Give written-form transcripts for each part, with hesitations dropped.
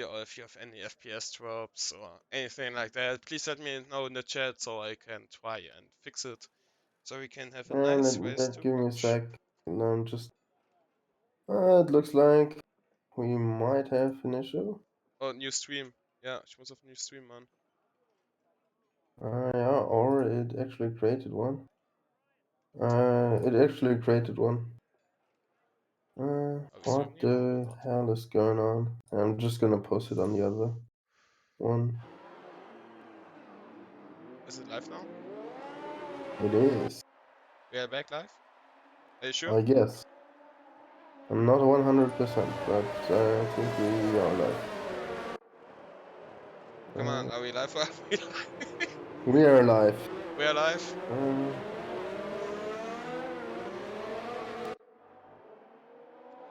or if you have any FPS drops or anything like that, please let me know in the chat so I can try and fix it. So we can have a nice race to Give me a watch. sec. No, I'm just. It looks like we might have an issue. Oh, new stream. Ja, ich muss auf New Stream machen. Yeah, or it actually created one. It actually created one. What the hell is going on? I'm just gonna post it on the other one. Is it live now? It is. We are back live? Are you sure? I guess. I'm not 100%, but I think we are live. Come on, are we live? Are we live? We are live. We are live?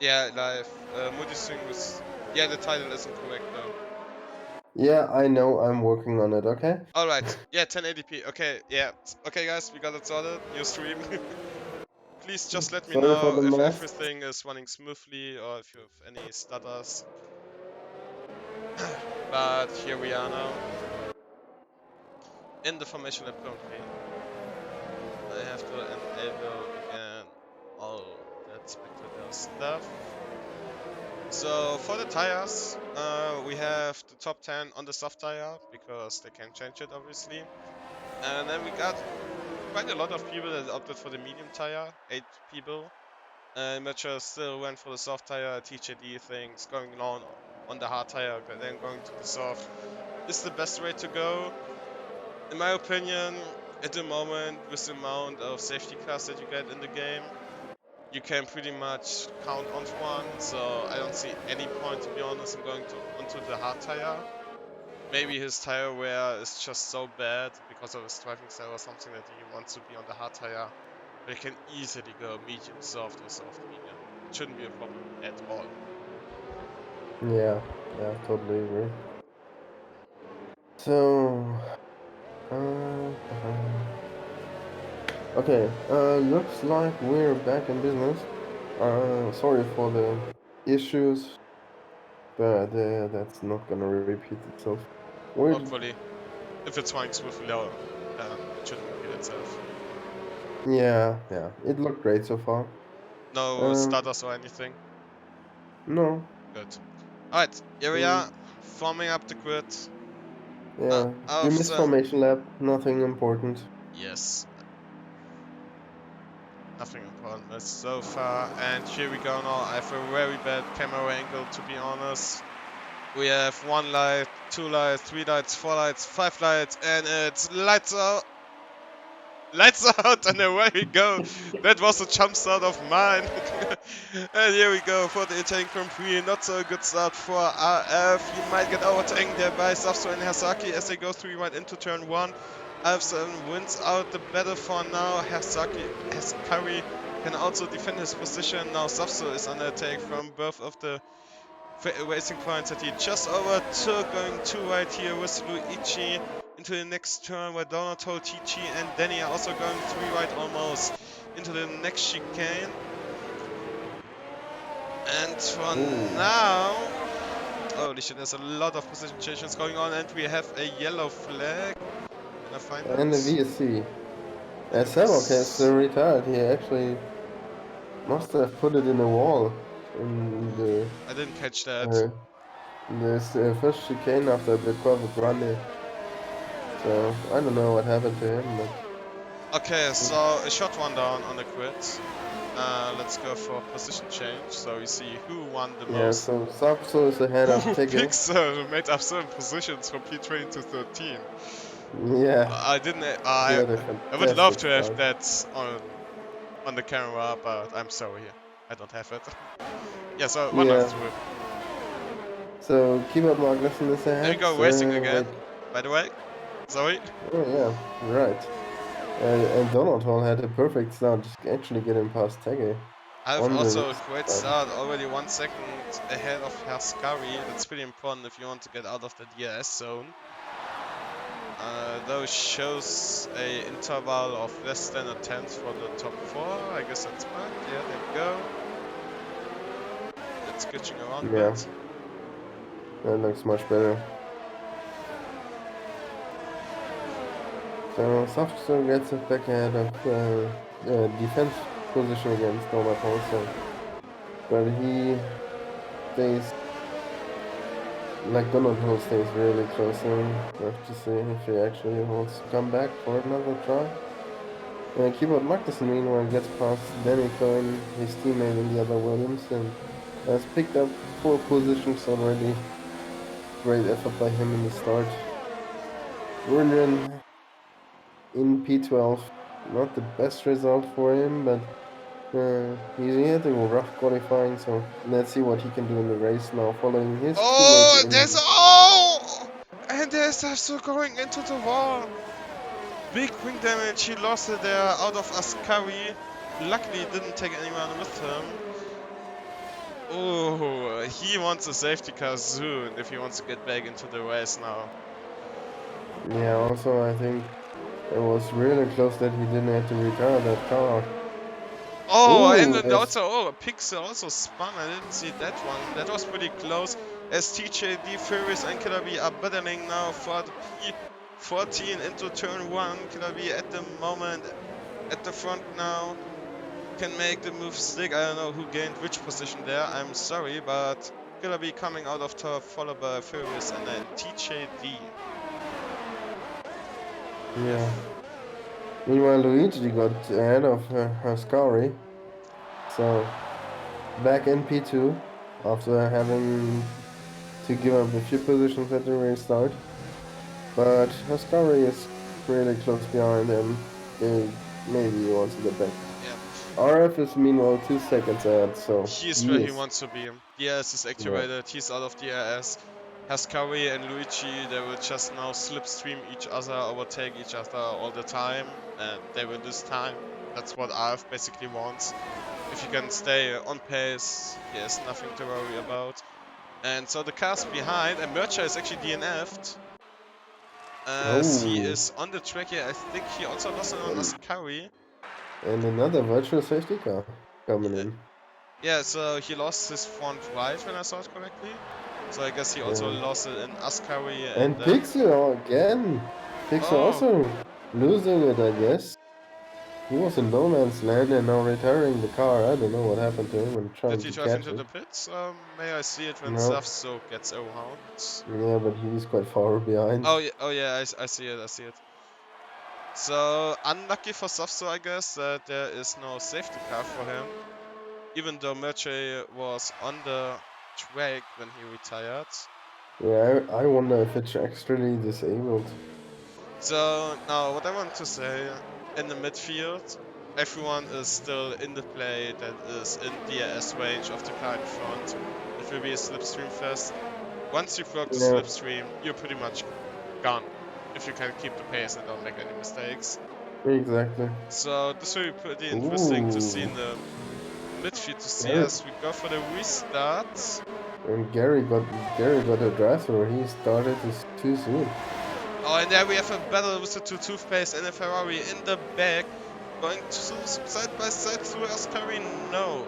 Yeah, live. Multisync was... Yeah, the title isn't correct though. Yeah, I know. I'm working on it. Okay. Alright, yeah, 1080p. Okay, yeah. Okay, guys, we got it sorted. New stream. Please just let me Sorry for know the if mess. everything is running smoothly or if you have any stutters. But here we are now. In the formation lab currently. I have to enable again all that spectacular stuff. So for the tires, we have the top 10 on the soft tire because they can change it obviously. And then we got quite a lot of people that opted for the medium tire, 8 people. Mature still went for the soft tire, TJD things, going on the hard tire, then going to the soft. Is the best way to go. In my opinion, at the moment, with the amount of safety cars that you get in the game, you can pretty much count on one, so I don't see any point, to be honest, in going onto the hard tire. Maybe his tire wear is just so bad because of his driving style or something that he wants to be on the hard tire. But he can easily go medium soft or soft medium. It shouldn't be a problem at all. Yeah, totally agree. So, okay, looks like we're back in business. Sorry for the issues, but that's not gonna repeat itself. Hopefully. If it's running smoothly, it shouldn't repeat itself. Yeah, it looked great so far. No stutters or anything? No. Good. Alright, here we are, forming up the grid. Yeah, we missed formation lab, nothing important. Yes. Nothing important so far. And here we go now. I have a very bad camera angle, to be honest. We have 1 light, 2 lights, 3 lights, 4 lights, 5 lights, and it's lights out. Lights out, and away we go. That was a jump start of mine. And here we go for the Italian Grand Prix. Not so good start for RF. He might get overtaken there by Safso and Hasaki as they go through right into turn 1. RF wins out the battle for now. Hasaki can also defend his position. Now Safso is under attack from both of the racing points that he just overtook, going 2 right here with Luigi into the next turn where Donato, TG and Danny are also going 3 right almost into the next chicane. And for now, holy shit, there's a lot of position changes going on, and we have a yellow flag. Can I find it? And the VSC. Okay, so retired. He actually must have put it in a wall in the. I didn't catch that. This first chicane after the Corvo Grande. So I don't know what happened to him, but. Okay, so a short one down on the grid. Let's go for position change, so we see who won the most. Yeah, so Sapso is ahead of Tege. Pixel made up 7 positions from P20 to 13. Yeah. I would love to have that on the camera, but I'm sorry, I don't have it. Yeah, so one last through. So Keyboard Magnussen is ahead. There we go, racing again. By the way, sorry. Oh yeah, right. And Donald Hall had a perfect start, actually getting past Tege. I have also a great start, already 1 second ahead of Haskari. That's pretty important if you want to get out of the DRS zone. Though shows a interval of less than a tenth for the top 4. I guess that's fine. Yeah, there we go. It's glitching around a bit. That looks much better. So Safso gets it back ahead of defense position against Domato, but he stays, like Donato stays really close to him. We have to see if he actually wants to come back for another try. Keyboard Magnussen meanwhile gets past Danny Cohen, his teammate in the other Williams, and has picked up 4 positions already. Great effort by him in the start. Rundgren in P12, not the best result for him, but he had a rough qualifying, so let's see what he can do in the race now, following his teammate Oh, in. and there's Safso going into the wall. Big wing damage. He lost it there out of Ascari. Luckily, he didn't take anyone with him. Oh, he wants a safety car soon if he wants to get back into the race now. Yeah, also I think it was really close that he didn't have to retire that car. Oh, and Ooh, then as also, oh, Pixel also spun. I didn't see that one. That was pretty close. As TJD, Furious, and Killer B are battling now for the P14 into turn 1. Killer B at the moment at the front now. Can make the move stick. I don't know who gained which position there. I'm sorry, but Killer B coming out of top, followed by Furious and then TJD. yeah. If Meanwhile, Luigi got ahead of Ascari, so back in P2 after having to give up a few positions at the restart. But Ascari is really close behind him. Maybe he wants to get back. yeah, RF is meanwhile 2 seconds ahead, so he's he where he is. wants to be. DRS is Yeah. activated. He's out of DRS. Haskari and Luigi, they will just now slipstream each other, overtake each other all the time, and they will lose time. That's what RF basically wants. If he can stay on pace, he has nothing to worry about. And so the cars behind, and Mercher is actually DNF'd. As he Oh, is on the track here, I think he also lost it on and, Ascari. and another virtual safety car coming in. Yeah, so he lost his front right when I saw it correctly. So I guess he also Yeah. lost it in Ascari and And then... Pixel again. Pixel Oh, also losing it, I guess. He was in no man's land and now retiring the car. I don't know what happened to him and did trying he to drive catch into it. the pits? May I see it when No. Safso gets around? Yeah, but he's quite far behind. Oh yeah, I see it, I see it. So, unlucky for Safso, I guess, that there is no safety car for him. Even though Merche was on the track when he retired. Yeah, I wonder if it's actually disabled. So now what I want to say, in the midfield, everyone is still in the play that is in DRS range of the car in front. It will be a slipstream fest. Once you broke the Yeah, slipstream, you're pretty much gone. If you can keep the pace and don't make any mistakes. exactly. So this will be pretty interesting to see Ooh, in the midfield to see Gary as we go for the restart. and Gary got a drive through. He started this too soon. Oh, and there we have a battle with the two toothpaste and a Ferrari in the back. Going to side by side through Ascari? No.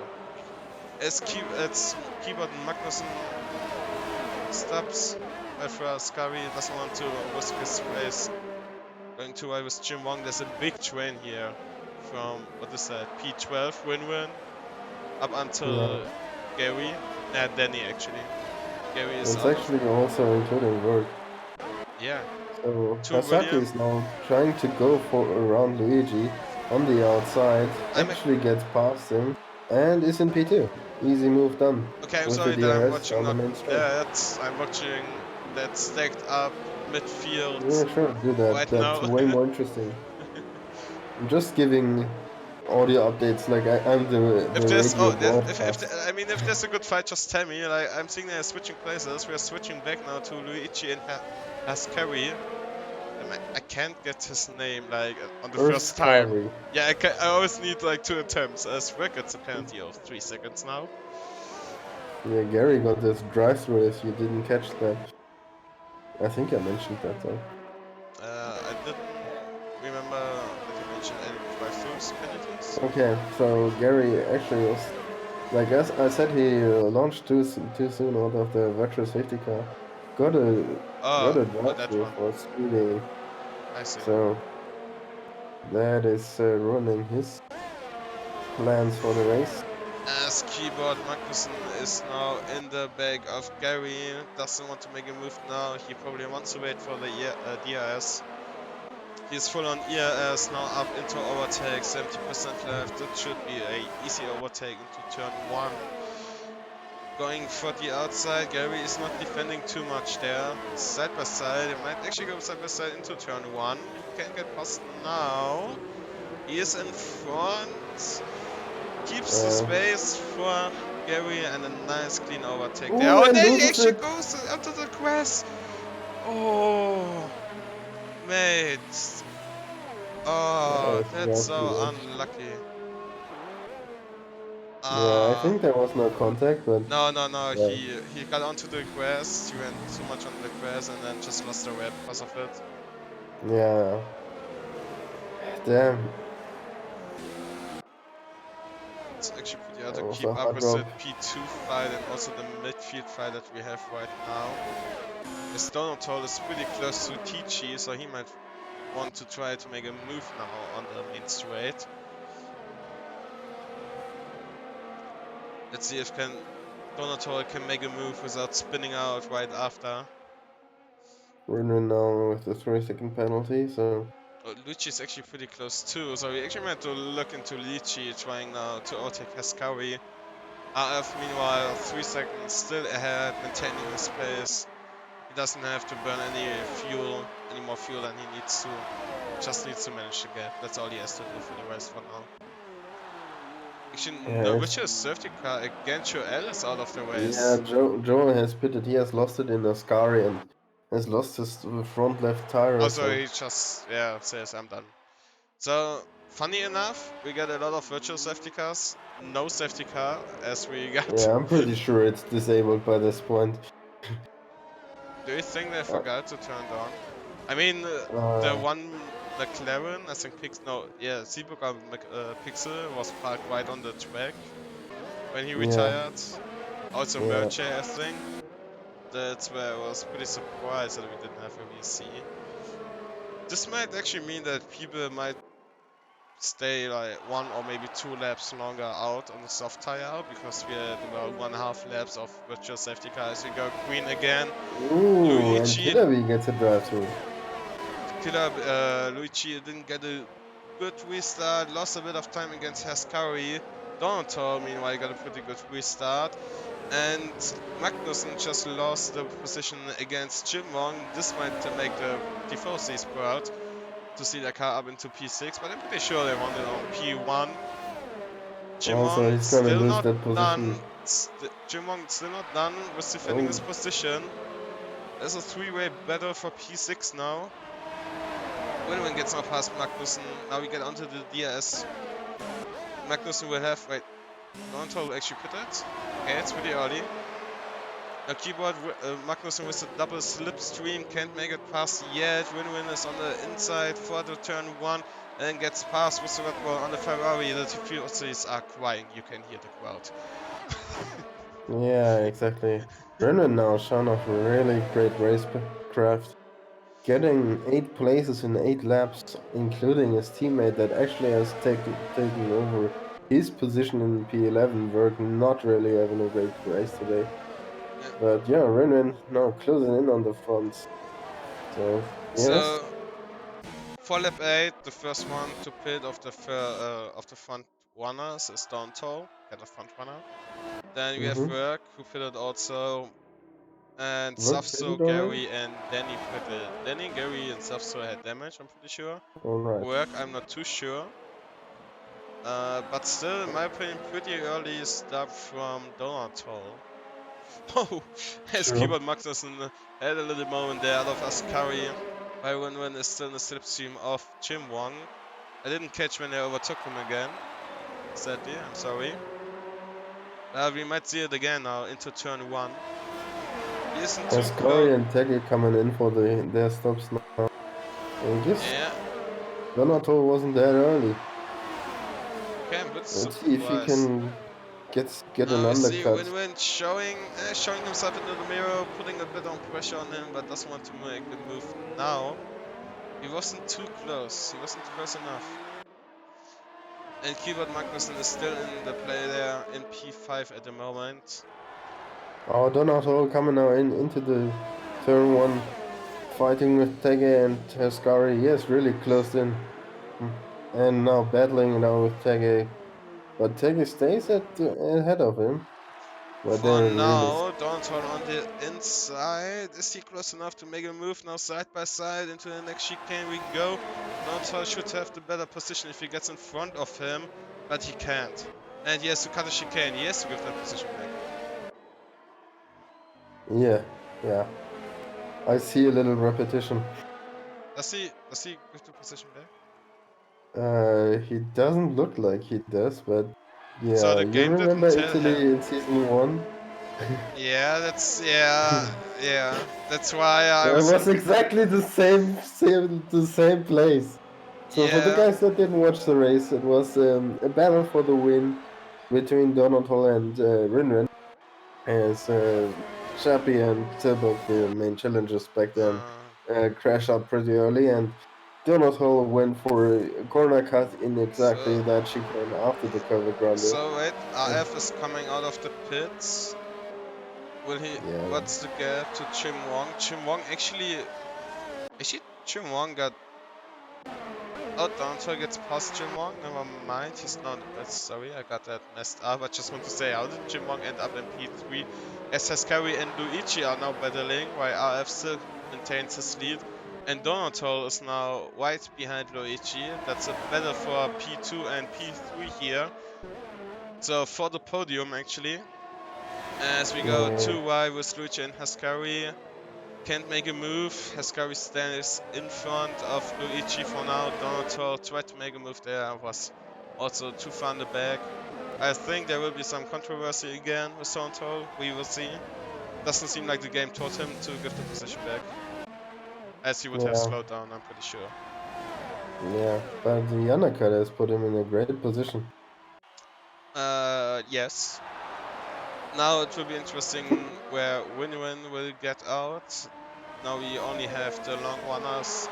It's Keyboard Magnussen stops by for Ascari, doesn't want to risk his race. Going to ride with Jim Wong. There's a big train here from, what is that, P12 win-win up Yeah, until Gary. Nah, Danny actually. Gary is it's out of, actually also including work. yeah, So two Hasaki William. is now trying to go for around Luigi on the outside, I'm actually gets past him, and is in P2. Easy move done Okay, I'm with the sorry that I'm DRS watching down the not main straight. that. I'm watching that stacked up midfield Yeah, sure, do that. right That's now. way more interesting. I'm just giving audio updates like I'm the If there's radio if broadcast. I mean if there's a good fight, just tell me. Like I'm thinking they're switching places. We are switching back now to Luigi and Haskari. I can't get his name like on the first time. Urskari. Yeah, I always need like 2 attempts. As Rick, it's a penalty of 3 seconds now. Yeah, Gary got this drive-through if you didn't catch that. I think I mentioned that though. I didn't remember that you mentioned any drive-throughs penalties. Okay, so Gary actually was, like as I said, he launched too soon out of the virtual safety car. got a Oh, drive that through one. for speeding. I see. So that is ruining his plans for the race. As keyboard Magnussen is now in the back of Gary, doesn't want to make a move now. He probably wants to wait for the DRS. He's full on ERS now up into overtake, 70% left. That should be a easy overtake into turn 1. Going for the outside, Gary is not defending too much there. Side by side, he might actually go side by side into turn 1. He can get past now. He is in front. Keeps the Uh, space for Gary and a nice clean overtake there. ooh, Oh, and there he loses actually it. goes onto the grass. Oh, mate. Yeah, Oh, it's that's rough so too much. unlucky. Yeah, I Ah, think there was no contact, but no, no, no. yeah, He got onto the grass. He went too much on the grass and then just lost the way because of it. yeah, damn, It's actually pretty hard to that was keep a up hard with drop. the P2 fight and also the midfield fight that we have right now. As Donald is pretty close to Tichi, so he might want to try to make a move now on the main straight. Let's see if Donator can make a move without spinning out right after. Running now with the 3-second penalty, so Oh, Lucci's actually pretty close too, so we actually might to look into Lucci trying now to overtake Haskari. RF meanwhile 3 seconds still ahead, maintaining his pace. He doesn't have to burn any more fuel than he needs to. Just needs to manage the gap. That's all he has to do for the rest for now. Actually, no, yeah, which is safety car again. Joel is out of the yeah. race. Joel has pitted. He has lost it in Ascari and has lost his front left tire. Also, So he just, yeah, says I'm done. So, funny enough, we get a lot of virtual safety cars. No safety car, as we got. yeah, I'm pretty sure it's disabled by this point. Do you think they Uh, forgot to turn it on? I mean, the uh, one McLaren, I think Seaburger Pixel was parked right on the track when he yeah, retired. Also, yeah. Merche, I think. That's where I was pretty surprised that we didn't have a VC. This might actually mean that people might stay like 1 or maybe 2 laps longer out on the soft tire because we had about 1.5 laps of virtual safety cars. We go green again. Ooh, and Luigi, Killaby gets a drive through. Luigi didn't get a good restart, lost a bit of time against Haskari. Donato, meanwhile, got a pretty good restart. And Magnussen just lost the position against Jim Wong. This might make the Tifosis proud to see their car up into P6, but I'm pretty sure they want it on P1. Jim Also, Wong he's gonna still lose not that position. done. Jim Wong still not done with defending his Oh, position. There's a three-way battle for P6 now. Winwin gets now past Magnussen. Now we get onto the DRS. Magnussen will have. Wait, Donald actually pitted? Okay, it's pretty early. Now keyboard Magnussen with a double slipstream, can't make it past yet. Winwin is on the inside for the turn 1 and gets past with the red ball on the Ferrari. The Tifosis are crying, you can hear the crowd. yeah, exactly. Brennan now shown off really great racecraft, getting 8 places in 8 laps, including his teammate that actually has taken over his position in P11. Work not really having a great race today. Yeah. But yeah, Renren now closing in on the front. So yes, So for lap 8, the first one to pit of the front runners is Don Toll, kind of front runner. Then we have mm-hmm. Work, who pitted also, and Work pitted Safso, already. Gary, and Danny pitted. Danny, Gary, and Safso had damage, I'm pretty sure. All right. Work, I'm not too sure. But still, in my opinion, pretty early start from Donato. Oh, as Sure. Keyboard Magnussen had a little moment there out of Ascari. Byron is still in the slipstream of Jim Wong. I didn't catch when they overtook him again. Sadly, I'm sorry. We might see it again now into turn 1. He isn't too As close. Corey and Tegel coming in for their stops now. I guess Yeah, Donato wasn't that early. okay, I'm a bit Let's see if he surprised. get an Now we see undercut. Win-Win showing himself into the mirror, putting a bit on pressure on him, but doesn't want to make the move now. He wasn't too close. He wasn't close enough. And Keyboard Magnussen is still in the play there in P5 at the moment. Oh, Donato coming now into the turn one, fighting with Tege and Haskari. Yes, really close in. And now battling now with Tege. But Tege stays ahead of him. But For they're really. now, Donton on the inside. Is he close enough to make a move now side by side into the next chicane we go? Donton should have the better position if he gets in front of him, but he can't. And he has to cut a chicane. He has to give that position back. Yeah, yeah. I see a little repetition. Does he give the position back? He doesn't look like he does, but So yeah, the you game didn't remember tell Italy him. in season one? Yeah, yeah. That's why I It was was exactly the same place. So for the yeah. guys that didn't watch the race, it was a battle for the win between Donato and Rinrin, as Chappie and Tilburg, the main challengers back then, Uh, crashed out pretty early, and Donato went for a corner cut in exactly so that chicane after the Curva Grande. so wait, And RF is coming out of the pits. Will he? yeah, What's the gap to Chim Wong? Chim Wong actually Chim Wong got. Oh, Donto gets past Chim Wong. Never mind, he's not in the pits. Sorry, I got that messed up. I just want to say, how did Chim Wong end up in P3? As Haskari and Luigi are now battling, while RF still maintains his lead. And Donato is now right behind Luigi. That's a battle for P2 and P3 here. So for the podium, actually, as we go yeah, 2Y with Luigi and Haskari. Can't make a move. Haskari stands in front of Luigi for now. Donato tried to make a move there. Was also too far in the back. I think there will be some controversy again with Donato. We will see. Doesn't seem like the game taught him to give the position back. As he would have yeah, slowed down, I'm pretty sure. yeah. But the undercut has put him in a great position. Yes. Now it will be interesting where Win-Win will get out. Now we only have the long runners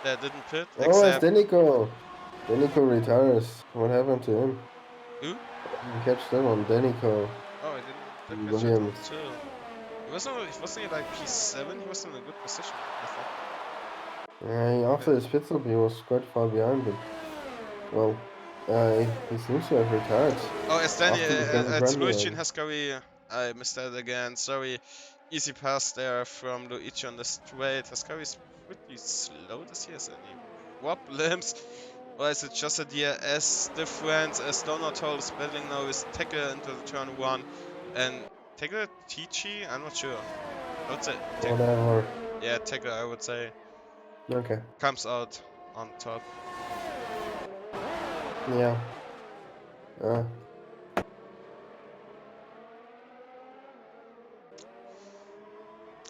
that didn't pit, Oh, it's except Denico. Denico retires. What happened to him? who? I didn't catch that one. Denico Oh, I didn't catch that one Williams. too. He wasn't like P7. He was in a good position, I thought. Okay. After his pit stop, he was quite far behind, but well, he seems to have retired Oh, as Danny, after the Casa it's Grande. Luigi and Haskari. I missed that again. Sorry. Easy pass there from Luigi on the straight. Haskari's pretty slow. Does he has any problems? Or is it just a DRS difference as Donato is battling now with Tackle into the turn 1 and Tackle Tichi? I'm not sure. I would say Whatever. yeah, Tackle I would say Okay. comes out on top. Yeah. Uh,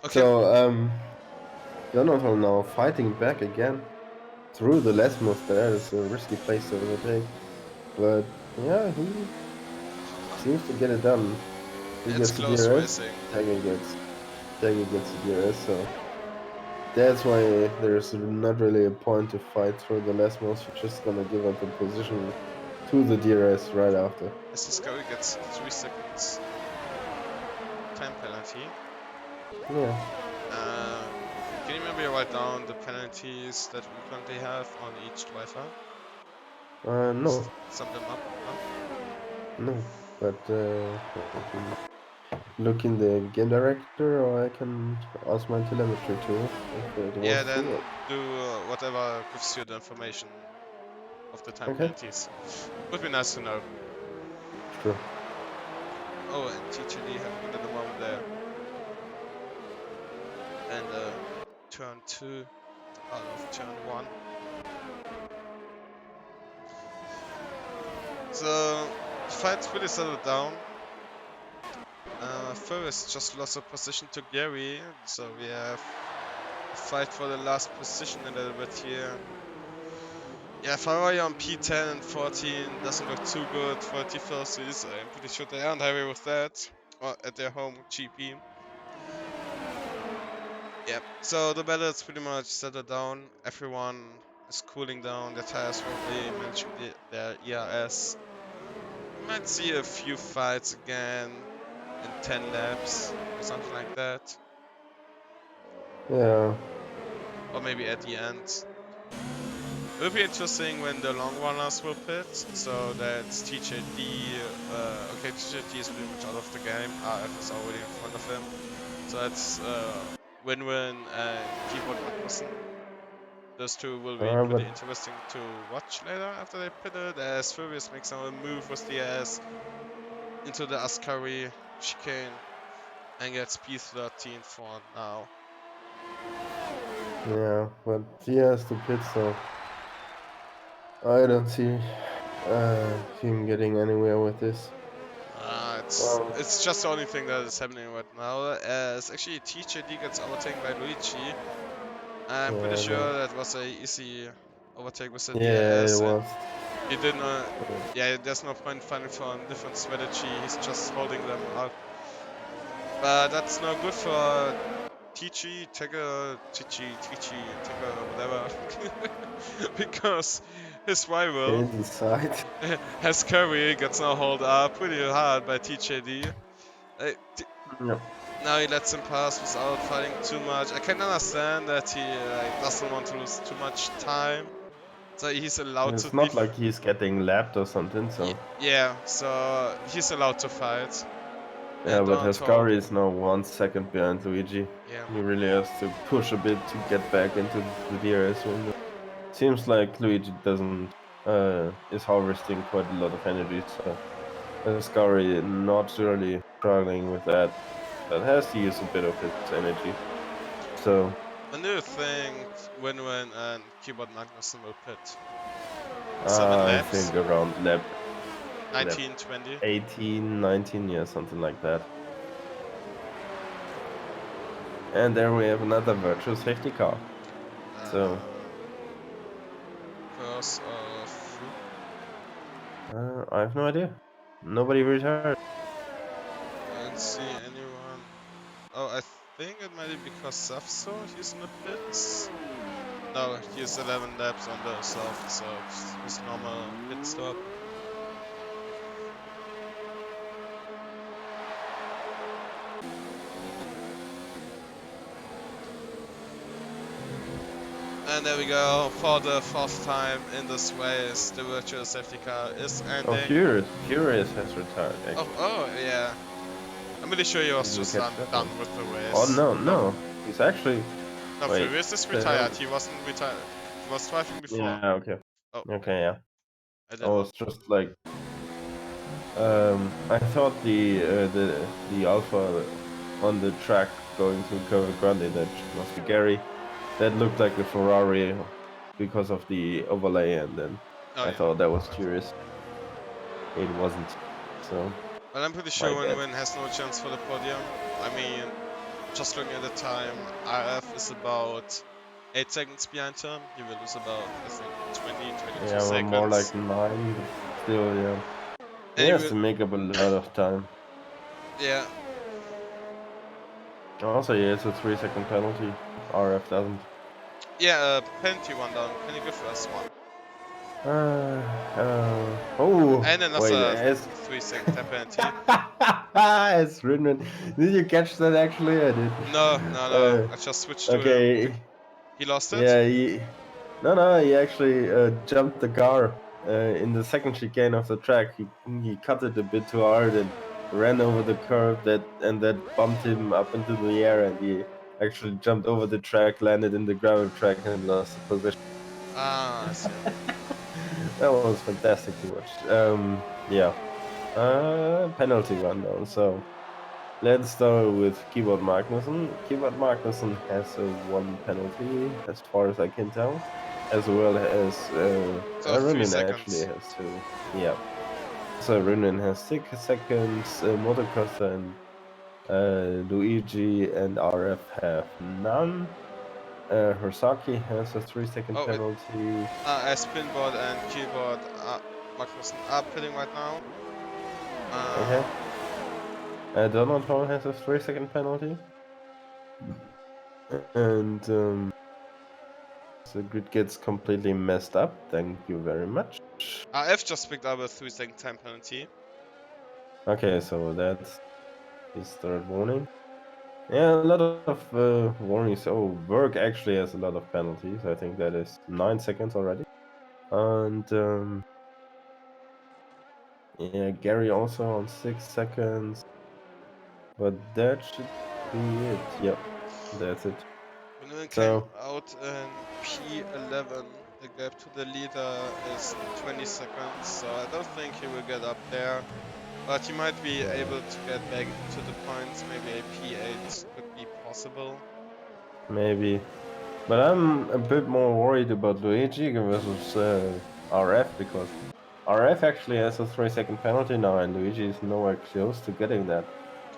Okay. so, Donato now fighting back again through the Lesmos there. It's a risky place to overtake. But, yeah, he seems to get it done. He It's gets the close DRS, racing. Taggy gets the DRS, so that's why there's not really a point to fight through the Lesmos. You're just gonna give up the position to the DRS right after. As Discovery gets 3 seconds time penalty. Yeah. Can you maybe write down the penalties that we currently have on each driver? No, Sum them up, no? no. But I can look in the game director, or I can ask my telemetry too if it Yeah, wants to. then do whatever gives you the information of the time Okay. penalties. Would be nice to know. Sure. Oh, and TTD happening at the moment there. And turn 2 out of turn 1. So, the fight's pretty settled down. Ferris just lost a position to Gary, so we have a fight for the last position a little bit here. Yeah, Ferrari on P10 and 14 doesn't look too good for T-Forces. I'm pretty sure they aren't happy with that. Or at their home GP. Yep. So the battle is pretty much settled down. Everyone is cooling down. Their tires probably managing their ERS. We might see a few fights again in 10 laps or something like that. Yeah. Or maybe at the end. It'll be interesting when the long runners will pit. So that's TJD. Okay, TJD is pretty much out of the game. RF is already in front of him. So that's Win-Win and Keyboard Magnussen. Those two will be But pretty interesting to watch later after they pitted, as Furious makes a move with the ass into the Ascari chicane and gets P13 for now. yeah, but he has to pit, so I don't see him getting anywhere with this. It's Well, it's just the only thing that is happening right now. As actually TJD gets overtaken by Luigi. I'm pretty yeah, sure that was a easy overtake with the yeah, it DRS, was. and he didn't. Yeah, there's no point finding for a different strategy. He's just holding them up. But that's no good for Tichi, whatever. Because his rival, Inside. has Curry, gets now hauled up pretty hard by TJD. Yep. Now he lets him pass without fighting too much. I can understand that he doesn't want to lose too much time. So he's allowed to It's not like he's getting lapped or something, so. yeah, so he's allowed to fight. Yeah, And but on top, Haskari is now 1 second behind Luigi. yeah. He really has to push a bit to get back into the DRS window. Seems like Luigi doesn't is harvesting quite a lot of energy, so Haskari not really struggling with that, but has to use a bit of his energy. So When do you think Win-Win and Keyboard Magnussen will pit? 7 I laps? think around lap 19, 20? 18, 19, yeah, something like that. And there we have another virtual safety car. So Because of who? I have no idea. Nobody retired. I don't see anyone. Oh, I think it might be because Safso, he's in the pits. No, he's 11 laps on the soft, so it's his normal pit stop. And there we go, for the fourth time in this race, the virtual safety car is Oh, ending. Furious has retired, actually. Oh, yeah. I'm really sure he was Did you just catch that done one? with the Oh, race. no, No? no. He's actually. No, Wait. Furious is The hell? retired. He wasn't retired. He was driving before. Yeah, okay. Oh, Okay, yeah. I I did not. was just like. I thought the Alpha on the track going to Cova Grande, that must be Gary. That looked like a Ferrari because of the overlay, and then Oh, I yeah. thought that was curious. It wasn't. So, But I'm pretty my sure bad. Win has no chance for the podium. I mean, just looking at the time, RF is about 8 seconds behind him. He will lose about, I think, 20, 22 Yeah, well, more seconds. like 9, but still, yeah. He And he has will, to make up a lot of time. yeah, Also, yeah, it's a 3 second penalty. RF doesn't. yeah, penalty one down. Can you give us one? Oh, And wait, another as 3 second time penalty. as Rinman. Did you catch that actually? I did. No, no, no. Uh, I just switched to him. okay, He lost it? yeah, no, he actually jumped the car in the second chicane of the track. He cut it a bit too hard and ran over the curb that bumped him up into the air, and he actually jumped over the track, landed in the gravel track, and lost the position. Ah, I see. That was fantastic to watch. Yeah, penalty rundown. So let's start with Keyboard Magnussen. Keyboard Magnussen has a one penalty, as far as I can tell, as well as So 3 Runin actually seconds. has two. Yeah, so Runin has 6 seconds. Motocross and Luigi and RF have none. Hersaki has a 3-second Oh, penalty. Spinboard and keyboard Magnussen are pitting right now. Okay. Um, Donald Hall has a 3-second penalty. And the grid gets completely messed up. Thank you very much. RF just picked up a 3-second time penalty. Okay, so that's his third warning. Yeah, a lot of warnings. Oh, Berg actually has a lot of penalties. I think that is 9 seconds already. And yeah, Gary also on 6 seconds. But that should be it. Yep, that's it. Winman came So, out in P11. The gap to the leader is 20 seconds, so I don't think he will get up there. But he might be yeah, able to get back into the points. Maybe a P8 could be possible. maybe. But I'm a bit more worried about Luigi versus RF because RF actually has a 3-second penalty now, and Luigi is nowhere close to getting that.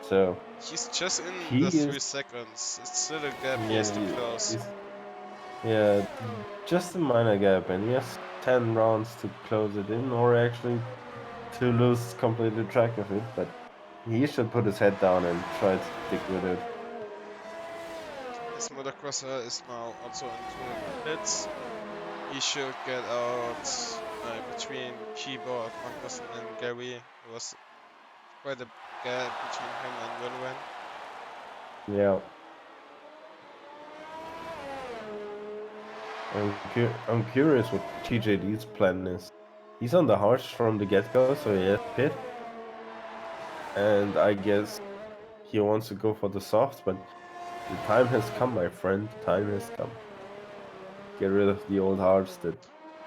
So He's just in he the is, 3 seconds. It's still a gap he yeah, has to close. yeah, just a minor gap, and he has 10 rounds to close it in, or actually to lose completely track of it. But he should put his head down and try to stick with it. His motocrosser is now also into the pits. He should get out between keyboard, Magnussen and Gary. There was quite a gap between him and Winwin. Yeah. I'm curious what TJD's plan is. He's on the harsh from the get-go, so he has pit, and I guess he wants to go for the softs, but the time has come, my friend. The time has come. Get rid of the old hards that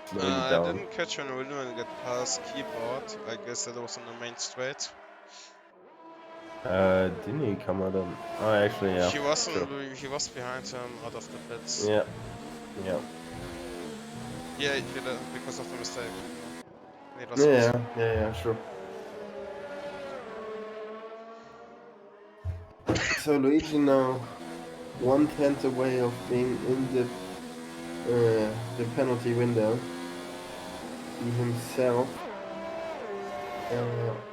slow you I down. didn't catch when Winwin get past keyboard. I guess that was on the main straight. Didn't he come out on? Oh, actually, yeah, He true. wasn't. He was behind him out of the pits. Yeah, yeah, Yeah, because of the mistake. He lost yeah, position. yeah, sure. So Luigi now 1/10 away of being in the penalty window. He himself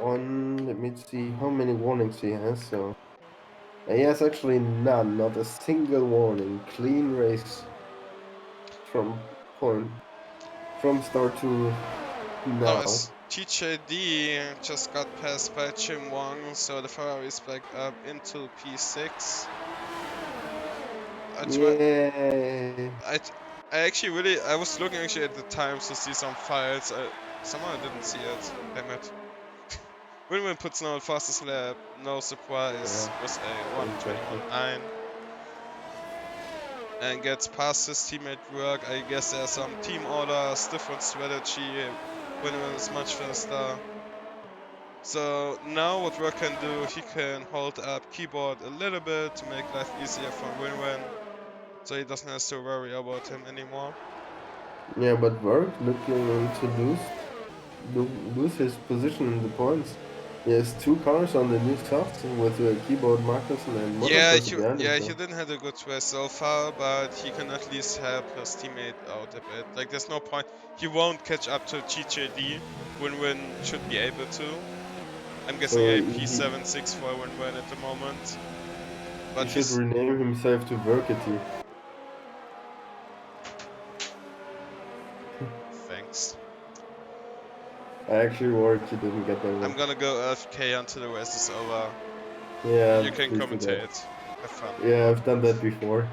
on, let me see how many warnings he has. So he has actually none, not a single warning. Clean race from point from start to Oh, now. as TJD just got passed by Jim Wong, so the Ferrari is back up into P6. I try. Yeah, I t- I actually really. I was looking actually at the times to see some files. Somehow I didn't see it. Damn it. Winwin puts now the fastest lap. No surprise. yeah, Was a exactly. 1:21.9 and gets past his teammate work. I guess there's some team orders, different strategy. Winwin is much faster. So now what Work can do, he can hold up keyboard a little bit to make life easier for Winwin, so he doesn't have to worry about him anymore. Yeah, but Work looking to lose his position in the points. He has two cars on the new softs with keyboard Magnussen and motocross behind him. Yeah, So, he didn't have a good race so far, but he can at least help his teammate out a bit. Like, there's no point. He won't catch up to GJD. Winwin should be able to. I'm guessing so a he P7-6 for Winwin at the moment. he But should he's. rename himself to Verkity. Thanks. I actually worried he didn't get that I'm one. gonna go AFK until the race is over. Yeah, You can please do that. commentate. Have fun. Yeah, I've done that before.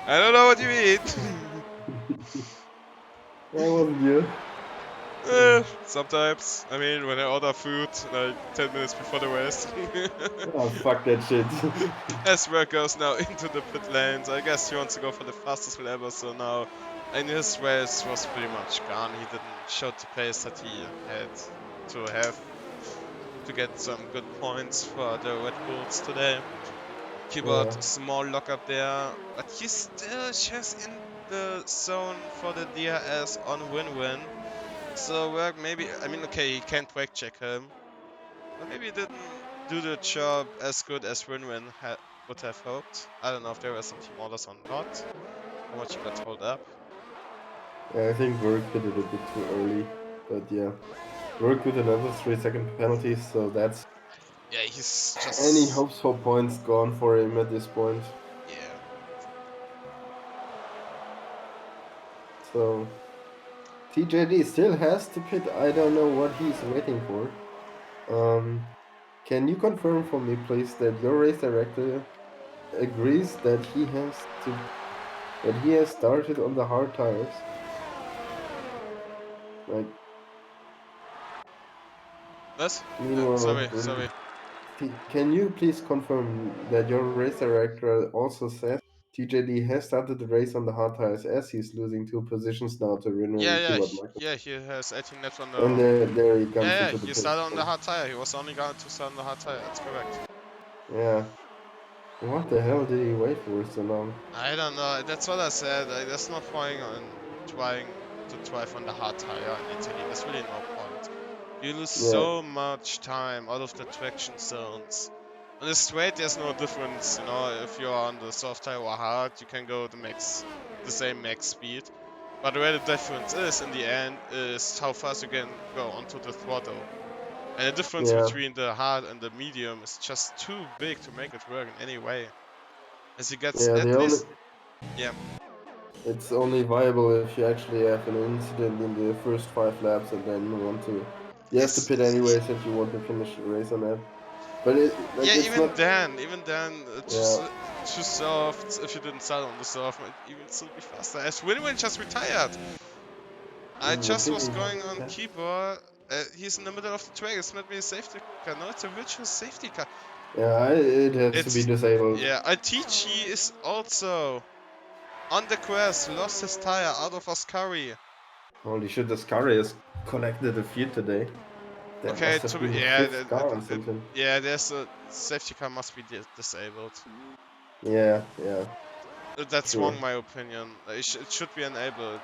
I don't know what you mean. That wasn't you. Sometimes. I mean, when I order food, like 10 minutes before the race. Oh, fuck that shit. As work goes now into the pit lanes, I guess he wants to go for the fastest lap ever, so now. And his race was pretty much gone. He didn't show the pace that he had to have to get some good points for the Red Bulls today. Keyboard, Yeah. small lock up there, but he's still just in the zone for the DRS on win-win. So work maybe, I mean, okay, he can't brake check him, but maybe he didn't do the job as good as win-win would have hoped. I don't know if there were some team orders or not. How much he got hold up. Yeah, I think Work hit it a bit too early, but yeah. Work with another 3-second penalty, so that's Yeah, he's any just. hopes for points gone for him at this point. Yeah. So TJD still has to pit. I don't know what he's waiting for. Can you confirm for me, please, that your race director agrees that he has started on the hard tires? Like, What? meanwhile, Sorry. can you please confirm that your race director also says TJD has started the race on the hard tires as he's losing 2 positions now to Renault and Keyboard Michael? Yeah, he has 18 laps on And the. there he comes Yeah, into the he pit. started on the hard tire. He was only going to start on the hard tire. That's correct. Yeah. What the hell did he wait for so long? I don't know. That's what I said. There's no point on trying to drive on the hard tire in Italy. There's really no point. You lose Yeah. so much time out of the traction zones. On the straight, there's no difference. If you're on the soft tire or hard, you can go the same max speed. But where the difference is in the end is how fast you can go onto the throttle. And the difference Yeah. between the hard and the medium is just too big to make it work in any way. As you get Yeah, at the only least, yeah, it's only viable if you actually have an incident in the first 5 laps and then want to. You have to pit anyways if you want to finish the race on that. But yeah. it's not. Even then, Yeah, too soft. If you didn't start on the soft, might even still be faster. As Winwin just retired. I I just think was he. going on Yeah, keyboard. He's in the middle of the track. It's not really a safety car. No, it's a virtual safety car. yeah, it has to be It's disabled. yeah. Itichi is also on the grass. Lost his tire out of Ascari. Holy shit, this car is collected a few today. That Okay, must have to be been the yeah, fifth car or something. yeah. There's a safety car must be disabled. Yeah, yeah, That's sure. wrong, my opinion. It should be enabled.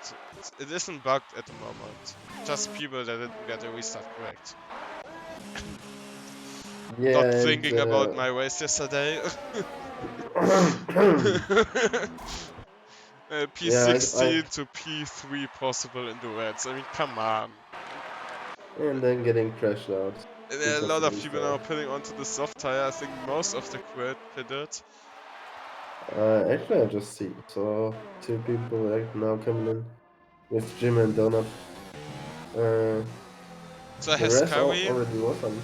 It isn't bugged at the moment. Just people that didn't get the restart correct. Yeah, Not and thinking about my race yesterday. yeah, P16 to P3 possible in the reds. I mean, come on. and then getting crashed out There are a because lot of of people now restart. putting onto the soft tire. I think most of the grid pitted. Actually, I just saw 2 people like now coming in with Jim and Donut. Uh, So the rest Heskari, already was on top.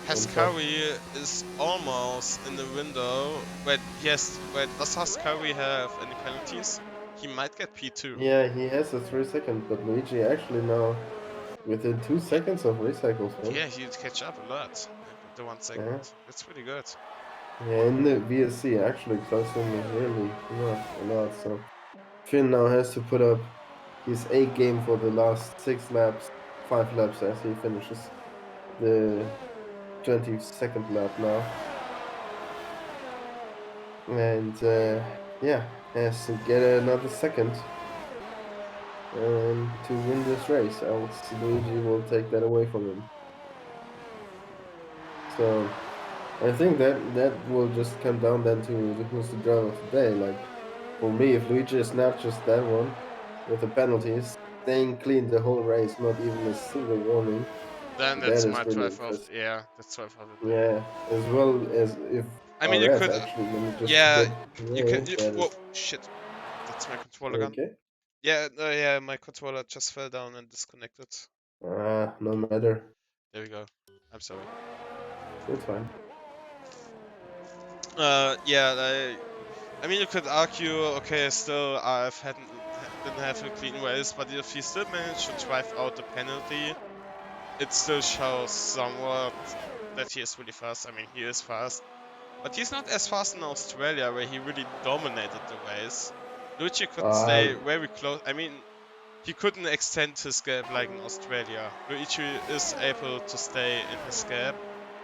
Heskari is almost in the window. Wait, does Heskari have any penalties? He might get P2. Yeah, he has a 3 second, but Luigi actually now within two Yeah, seconds of recycles, man. yeah, he'd catch up a lot in the 1 second. Yeah, That's pretty good. yeah, in the VSC actually close him really not a lot. So Finn now has to put up his A game for the last 6 laps, 5 laps as he finishes the 22nd lap now. And yeah, has to get another second to win this race, else Luigi will take that away from him. So I think that will just come down then to who's the driver of the day. Like for me, if Luigi snaps just that one with the penalties, staying clean the whole race, not even a single warning, Then that that's is my really 12 of impressive. yeah, that's 12 of the day. Yeah, as well as if I mean, you RS could actually manages to yeah, get you can. away, that is Whoa, shit! That's my controller gun. okay. Yeah, yeah, my controller just fell down and disconnected. No matter. There we go. I'm sorry. It's fine. Yeah, I mean, you could argue, okay, still, didn't have a clean race, but if he still managed to drive out the penalty, it still shows somewhat that he is really fast. I mean, he is fast, but he's not as fast in Australia, where he really dominated the race. Luigi could Uh, stay very close. I mean, he couldn't extend his gap like in Australia. Luigi is able to stay in his gap.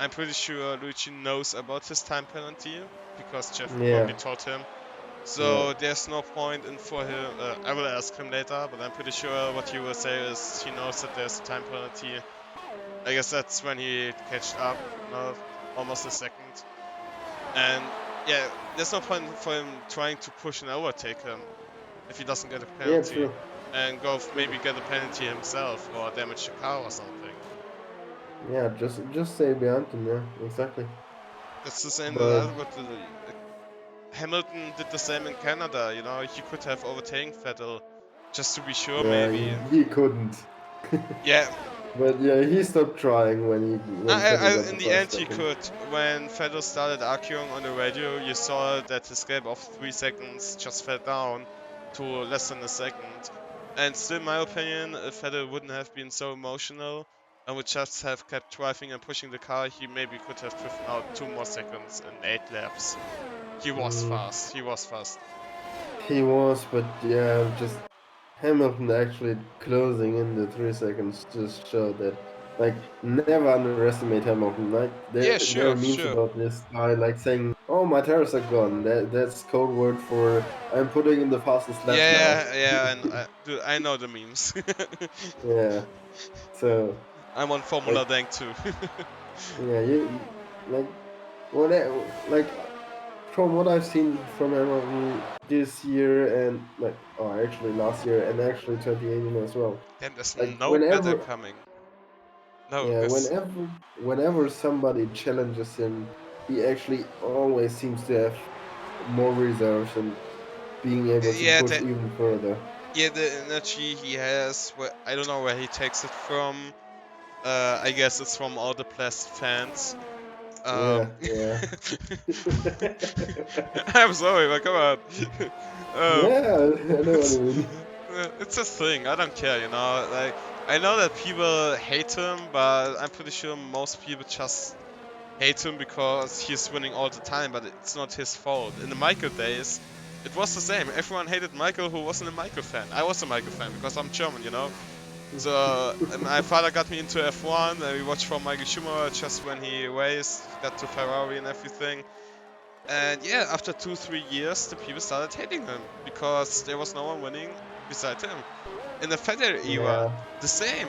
I'm pretty sure Luigi knows about his time penalty because Jeff yeah, probably taught him. yeah, So there's no point in for him. I will ask him later, but I'm pretty sure what he will say is he knows that there's a time penalty. I guess that's when he catched up, almost a second. And yeah, there's no point for him trying to push and overtake him if he doesn't get a Yeah, penalty, true. and go True. maybe get a penalty himself or damage the car or something. Yeah, just stay behind him. Yeah, exactly. That's the same in But other. Hamilton did the same in Canada. You know, he could have overtaken Vettel, just to be sure, yeah, maybe. he couldn't. Yeah, But yeah, he stopped trying when Vettel got the in the first end, he second. could. When Vettel started arguing on the radio, you saw that his gap of 3 seconds just fell down to less than a second. And still, in my opinion, if Vettel wouldn't have been so emotional and would just have kept driving and pushing the car, he maybe could have driven out 2 more seconds in 8 laps. He was Mm, fast. He was fast. he was, but yeah, just Hamilton actually closing in the 3 seconds just showed that, like, never underestimate Hamilton. Like, Yeah, there are sure, memes sure. about this guy, like saying, "Oh, my tires are gone." That's code word for I'm putting in the fastest lap now. Yeah, yeah, and dude, I know the memes. Yeah. So, I'm on like, Formula Dank too. yeah, like, what, like, from what I've seen from Hamilton this year and like, oh, actually last year and actually 2018 as well. Damn, there's Like, no better whenever, coming. No, yeah, because whenever somebody challenges him, he actually always seems to have more reserves and being able to yeah, push even further. the energy he has, I don't know where he takes it from. I guess it's from all the blessed fans. Yeah, Um, yeah. I'm sorry, but come on. um, Yeah, I know what it's you mean. it's a thing. I don't care, you know. Like I know that people hate him, but I'm pretty sure most people just hate him because he's winning all the time. But it's not his fault. In the Michael days, it was the same. Everyone hated Michael who wasn't a Michael fan. I was a Michael fan because I'm German, you know. So and my father got me into F1. And we watched for Michael Schumacher just when he raced, got to Ferrari and everything. And yeah, after 2, 3 years, the people started hating him because there was no one winning beside him. In the Vettel era, Yeah, the same.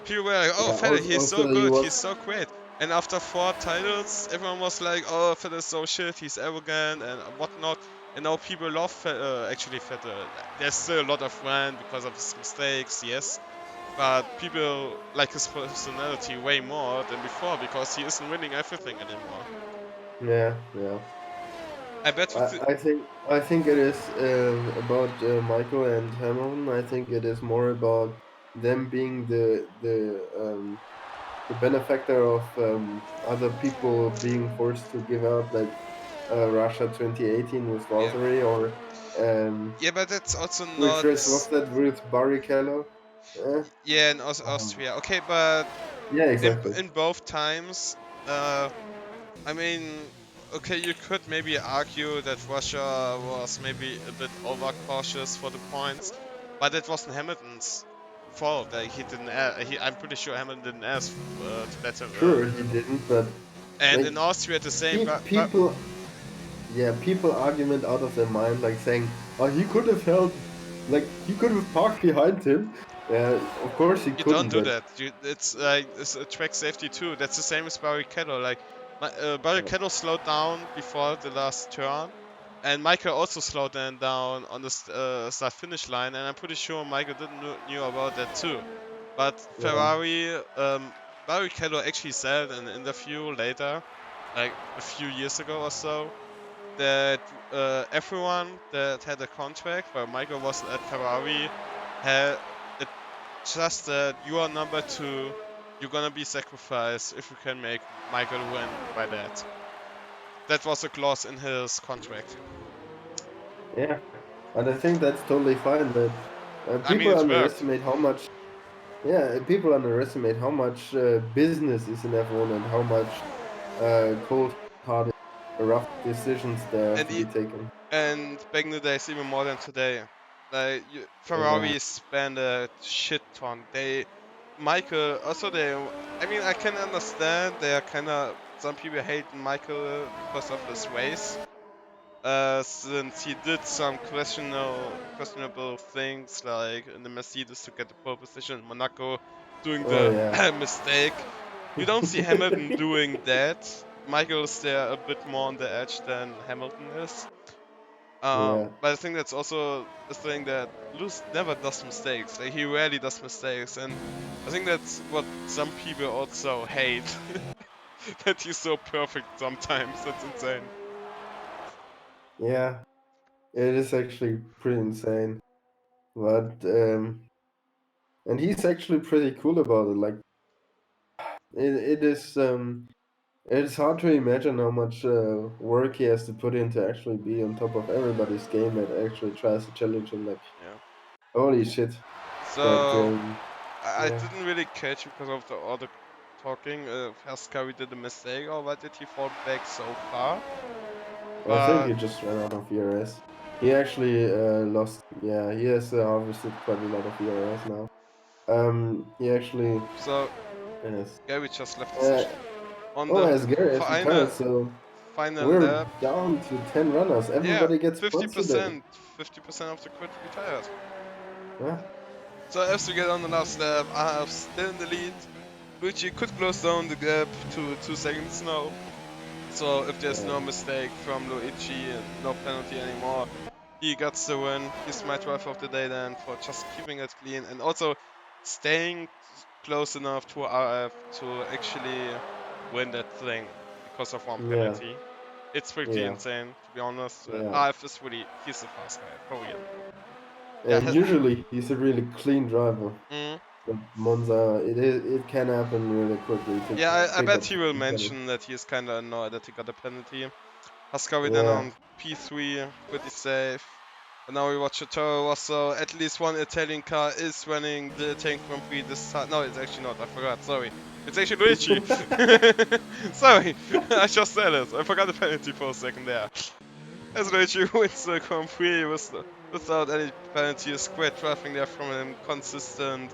People were like, "Oh, yeah. Vettel, he's so Also, he good, he's was so great." And after 4 titles, everyone was like, "Oh, Vettel's so shit, he's arrogant and whatnot." And now people love actually Vettel. There's still a lot of rant because of his mistakes, yes, but people like his personality way more than before because he isn't winning everything anymore. yeah, yeah. I bet with the, I think it is about Michael and Hamilton. I think it is more about them being the benefactor of other people being forced to give up, like Russia 2018 with yeah. Valtteri, or Yeah, but that's also which not. race was that with Barrichello? Eh, Yeah, in um, Austria. Okay, but yeah, exactly. in both times, uh, I mean, okay, you could maybe argue that Russia was maybe a bit overcautious for the points, but it wasn't Hamilton's fault. Like he didn't. I'm pretty sure Hamilton didn't ask to let him. Sure, he didn't, but And like in Austria, the same. But people, yeah, people argument out of their mind, like saying, "Oh, he could have held, like he could have parked behind him." Yeah, of course he you don't couldn't, do but that. It's like it's a track safety too. That's the same as Barrichello. Like Barrichello slowed down before the last turn, and Michael also slowed down on the start finish line. And I'm pretty sure Michael didn't knew about that too. But yeah, Ferrari, Barrichello actually said in an interview later, like a few years ago or so, that everyone that had a contract where Michael was at Ferrari had it just that you are number two, you're gonna be sacrificed if you can make Michael win by that. That was a clause in his contract. yeah, and I think that's totally fine. But I mean, people it worked. underestimate how much, yeah, people underestimate how much business is in F1 and how much cold-hearted, rough decisions there have And to be taken. back in the days, even more than today. Like Yeah, Ferrari spent a shit ton. Michael also they. I mean, I can understand they are kind of some people hate Michael because of his race. Since he did some questionable things like in the Mercedes to get the pole position in Monaco, doing oh the yeah. mistake. You don't see Hamilton doing that. Michael is there a bit more on the edge than Hamilton is. Yeah, But I think that's also a thing that Lewis never does mistakes. Like he rarely does mistakes, and I think that's what some people also hate. That he's so perfect sometimes. That's insane. yeah, it is actually pretty insane. But and he's actually pretty cool about it. Like it is it's hard to imagine how much work he has to put in to actually be on top of everybody's game that actually tries to challenge him. Like Yeah. holy shit! But So I yeah, didn't really catch because of the other talking if Haskari did a mistake or why did he fall back so far. I think But he just ran out of ERS. He actually lost. Yeah, he has harvested quite a lot of ERS now. He actually so has. Gary just left the Uh, session. On oh, the as Gary has retired, final so final we're lap, down to 10 runners. yeah, Everybody gets points today. 50%, 50% of the grid retired. Yeah, So as we get on the last lap, I have still in the lead. Luigi could close down the gap to 2 seconds now. So if there's yeah, no mistake from Luigi and no penalty anymore, he gets the win. He's my driver of the day then for just keeping it clean and also staying close enough to RF to actually win that thing because of one yeah, penalty. It's pretty yeah, insane, to be honest. yeah. RF is really, he's a fast guy, for real. Yeah, And usually he's a really clean driver. mm, But Monza, it can happen really quickly to yeah, I pick bet up he will the penalty. mention that he is kind of annoyed that he got a penalty. Haskari then Yeah, on P3, pretty safe. And now we watch a Toro Rosso. At least one Italian car is running the Italian Grand Prix this time. No, it's actually not. I forgot. Sorry. It's actually Luigi. Sorry. I just said it. I forgot the penalty for a second there. As Luigi wins the Grand Prix without any penalty. A great driving there from him. Consistent.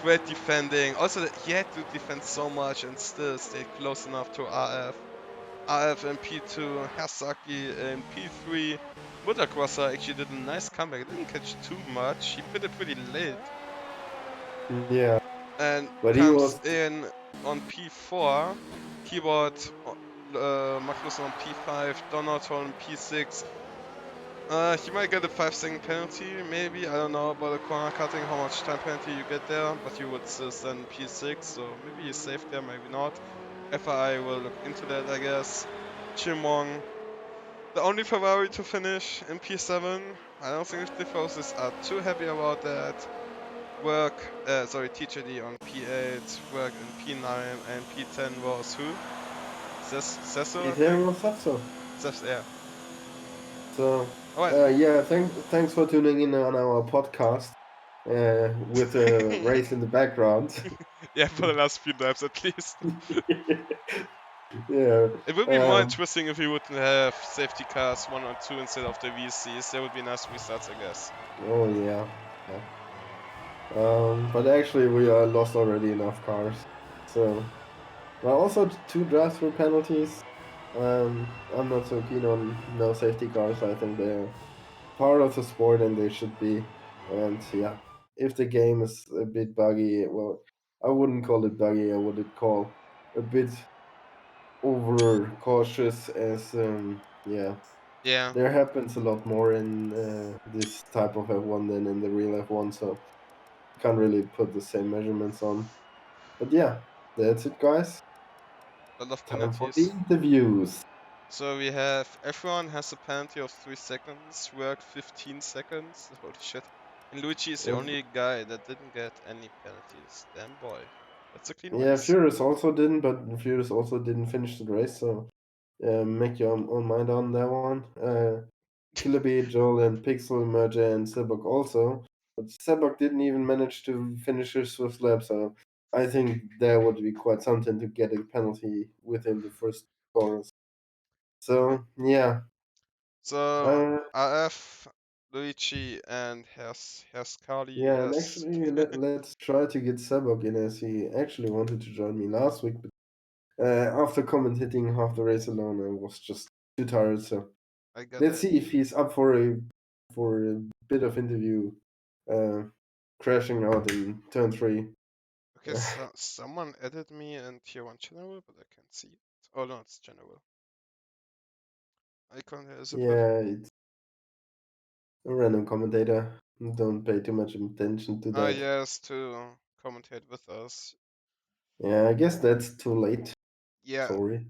Great defending. Also, he had to defend so much and still stayed close enough to RF. RF in P2, Hasaki in P3. Motocrosser actually did a nice comeback. Didn't catch too much. He pitted pretty late yeah. and But he comes was, in on P4. Keyboard Magnussen on P5, Donato on P6. He might get a 5 second penalty, maybe. I don't know about the corner cutting, how much time penalty you get there, but you would still stand P6, so maybe he's safe there, maybe not. FII will look into that, I guess. Chimwon, the only Ferrari to finish in P7. I don't think the Tifosis are too happy about that. TJD on P8, work in P9, and P10 was who? Cecil, I Ethan think? was up so. Cecil, yeah. So, Alright. yeah, thanks for tuning in on our podcast with a race in the background. Yeah, for the last few laps at least. Yeah. It would be more Um, interesting if we would have safety cars 1 or 2 instead of the VCs. That would be nice restarts, I guess. oh, yeah. Yeah. But actually, we lost already enough cars. So, well, also two drives through penalties. I'm not so keen on no safety cars. I think they're part of the sport and they should be. And yeah, if the game is a bit buggy, well, I wouldn't call it buggy. I would call a bit over cautious as yeah. Yeah, There happens a lot more in this type of F1 than in the real F1, so can't really put the same measurements on. But yeah, that's it, guys. a lot of Time for the penalties. interviews. So we have everyone has a penalty of 3 seconds, work 15 seconds. Holy shit. And Luigi is the Uh, only guy that didn't get any penalties. Damn boy. That's a clean yeah, race. Furious also didn't, but Furious also didn't finish the race, so make your own mind on that one. Killaby, Joel, and Pixel, Merger, and Sebok also. But Sebok didn't even manage to finish his Swift lap, so I think there would be quite something to get a penalty within the first corners. So, yeah. So Uh, RF, Luigi, and Herskali, yeah, and yes. actually, let's try to get Sebok in as he actually wanted to join me last week, but after commentating half the race alone, I was just too tired, so I got let's it. see if he's up for a bit of interview, uh, crashing out in turn three. Okay, so someone added me in tier 1 channel, but I can't see it. Oh no, it's general. Icon here is a bit. Yeah, it's a random commentator. Don't pay too much attention to Ah, that. yes, to commentate with us. Yeah, I guess that's too late. Yeah, Sorry.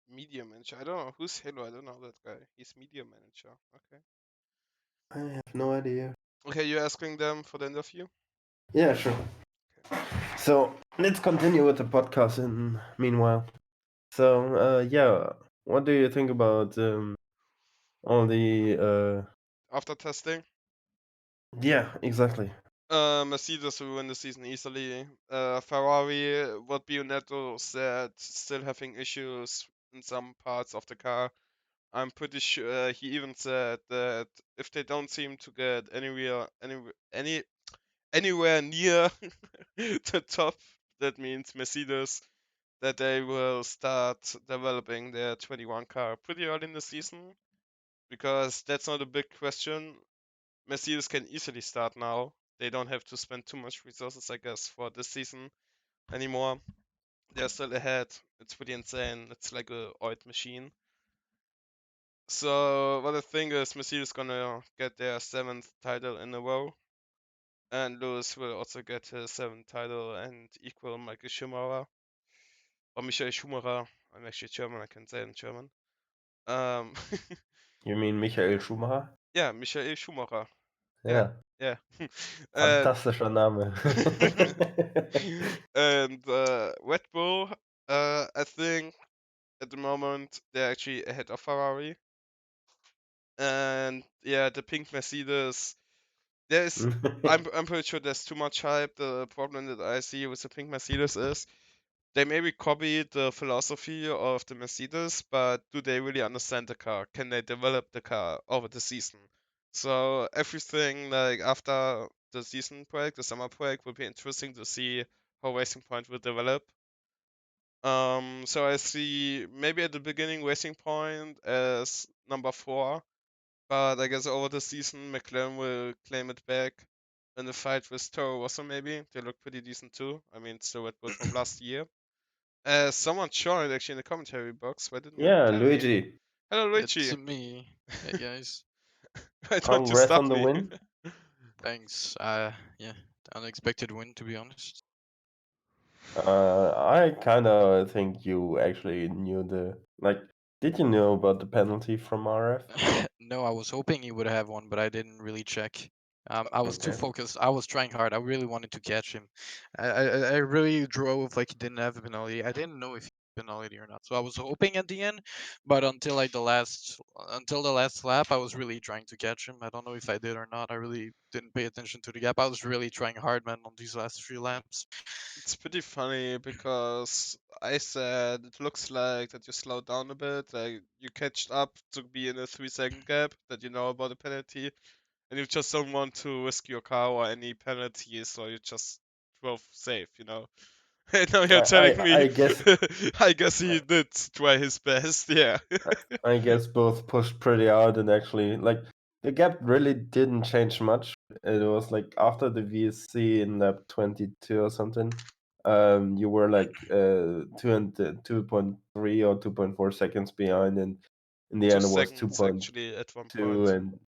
media manager. I don't know who's Halo. I don't know that guy. He's media manager. Okay. I have no idea. Okay, you're asking them for the interview? Yeah, sure. So let's continue with the podcast in meanwhile. So yeah, what do you think about all the After testing, yeah, exactly. Mercedes will win the season easily. Ferrari, what Bionetto said, still having issues in some parts of the car. I'm pretty sure he even said that if they don't seem to get anywhere near the top, that means Mercedes, that they will start developing their 21 car pretty early in the season, because that's not a big question. Mercedes can easily start now. They don't have to spend too much resources, I guess, for this season anymore. They're still ahead. It's pretty insane. It's like a oiled machine. So what I think is Mercedes gonna get their seventh title in a row, and Lewis will also get his seventh title and equal Michael Schumacher or Michael Schumacher. I'm actually German. I can say it in German. Um, You mean Michael Schumacher? yeah, Michael Schumacher. Yeah, Ja, yeah. and fantastischer Name. and Red Bull, I think at the moment they're actually ahead of Ferrari. And yeah, the pink Mercedes, there's I'm pretty sure there's too much hype. The problem that I see with the pink Mercedes is they maybe copied the philosophy of the Mercedes, but do they really understand the car? Can they develop the car over the season? So everything like after the season break, the summer break, will be interesting to see how Racing Point will develop. So I see maybe at the beginning Racing Point as number 4, but I guess over the season McLaren will claim it back in the fight with Toro Rosso maybe. They look pretty decent too. I mean, it's the Red Bull from last year. Someone joined actually in the commentary box. Why didn't you Yeah, tell me? Luigi, Hello, It's Luigi. me. Hey guys, Why don't you congrats on stop the me? win. thanks. Yeah, unexpected win to be honest. I kind of think you actually knew did you know about the penalty from RF? No, I was hoping he would have one, but I didn't really check. I was too Okay. focused. I was trying hard. I really wanted to catch him. I really drove like he didn't have a penalty. I didn't know if he had a penalty or not. So I was hoping at the end, but until the last lap, I was really trying to catch him. I don't know if I did or not. I really didn't pay attention to the gap. I was really trying hard, man, on these last few laps. It's pretty funny because I said it looks like that you slowed down a bit, like you catched up to be in a 3 second gap that you know about the penalty, and you just don't want to risk your car or any penalties, so you just drove safe, you know. And now you're telling me, I guess I guess he did try his best, yeah. I guess both pushed pretty hard and actually like the gap really didn't change much. It was like after the VSC in lap 22 or something. You were like 2.3 or 2.4 seconds behind, and in the Two end it was seconds 2.2 actually at one point. and